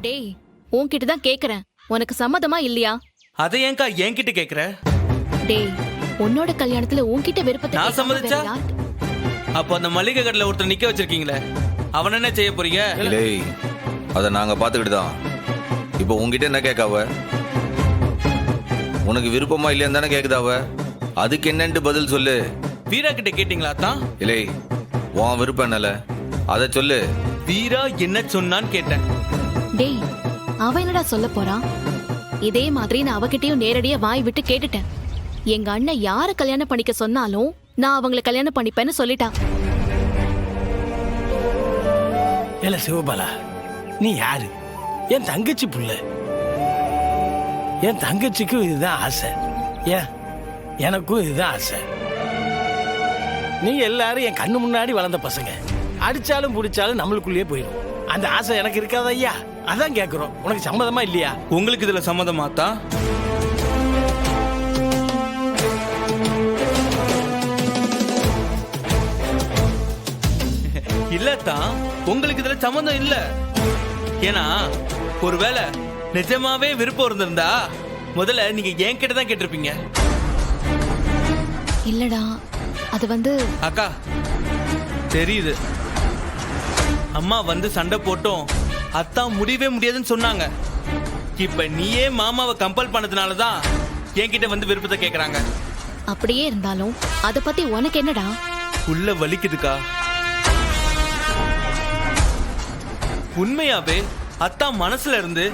டேய் உன்கிட்ட தான் கேக்குறேன், உனக்கு சம்மதமா இல்லையா? அதை ஏன்க்கா என்கிட்ட கேக்குற? டேய் உன்னோட கல்யாணத்துல உன்கிட்ட விருப்பத்தை நான் கேட்காம சம்மதிச்சா? வேற யார்? அப்போ அந்த மளிகை கடையில ஒருத்தர் நிக்க வச்சிருக்கீங்களே, அவன் என்ன செய்ய போறீங்க? டேய் அதை நாங்க பாத்துக்கிட்டு தான். இப்போ உங்ககிட்ட என்ன கேட்காவ? உனக்கு விருப்பமா இல்லையான்னு தானே கேக்குதாவ? அதுக்கு என்னன்ட்டு பதில் சொல்லு. வீரா கிட்ட கேட்டீங்களா தான்? இல்லை உன் விருப்பம் என்னல அதை சொல்லு. வீரா என்ன சொன்னான்னு கேட்டேன். டேய் அவ என்னடா சொல்ல போறான்? இதே மாதிரி நான் அவகிட்டயும் நேரடியா வாய் விட்டு கேட்டுட்டேன். எங்க அண்ணன் யார கல்யாணம் பண்ணிக்க சொன்னாலும் நான் அவங்கள கல்யாணம் பண்ணிப்பேன்னு சொல்லிட்டான். ஏல சிவபாலா, நீ யாரு? என் தங்கச்சி புள்ள. என் தங்கச்சிக்கும் இதுதான் ஆசை. ஏன் எனக்கும் இதுதான் ஆசை. நீங்க எல்லாரும் என் கண்ணு முன்னாடி வளர்ந்த பசங்க. அடிச்சாலும் பிடிச்சாலும் நம்மளுக்குள்ளேயே போயிடும். அந்த ஆசை எனக்கு இருக்காத ஐயா? அதான் கேக்குறோம், உனக்கு சம்மதமா இல்லையா? உங்களுக்கு இதுல சம்மதமா தான்? இல்லத்தான், உங்களுக்கு இதுல சம்மந்தம் இல்ல. ஏன்னா ஒருவேளை நிஜமாவே விருப்பம் இருந்திருந்தா முதல்ல நீங்க என்கிட்ட தான் கேட்டிருப்பீங்க. இல்லடா அது வந்து அக்கா தெரியுது, அம்மா வந்து சண்டை போட்டோம் அத்தான் முடியவே முடியாதுன்னு சொன்னாங்க. இப்ப நீயே மாமாவை கம்பல் பண்ணதுனாலதான் என்கிட்ட வந்து விருப்பத்தை கேக்குறாங்க. அப்படியே இருந்தாலும் அத பத்தி உனக்கு என்னடா? உள்ள வலிக்குதுக்கா. உண்மையாவே அத்தா மனசுல இருந்து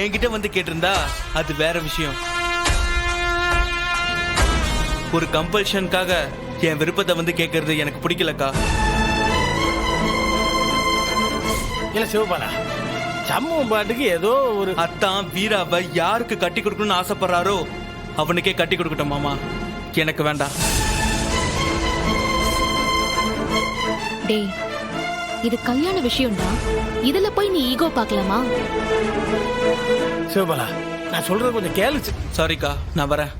என்கிட்ட வந்து கேட்டிருந்தா அது வேற விஷயம். ஒரு கம்பல்ஷனுக்காக என் விருப்பத்தை வந்து கேட்கறது எனக்கு பிடிக்கலக்கா. இல்ல சிவபாலா, சம்பவம் பாட்டுக்கு ஏதோ ஒரு அத்தான் வீராவை யாருக்கு கட்டி கொடுக்கணும்னு ஆசைப்படுறாரோ அவனுக்கே கட்டி கொடுக்கட்டும் மாமா, எனக்கு வேண்டாம். டேய் இது கல்யாண விஷயம்டா, இதுல போய் நீ ஈகோ பார்க்கலாமா? சிவபாலா, நான் சொல்றது கொஞ்சம் கேளு. சாரிக்கா, நான் வரேன்.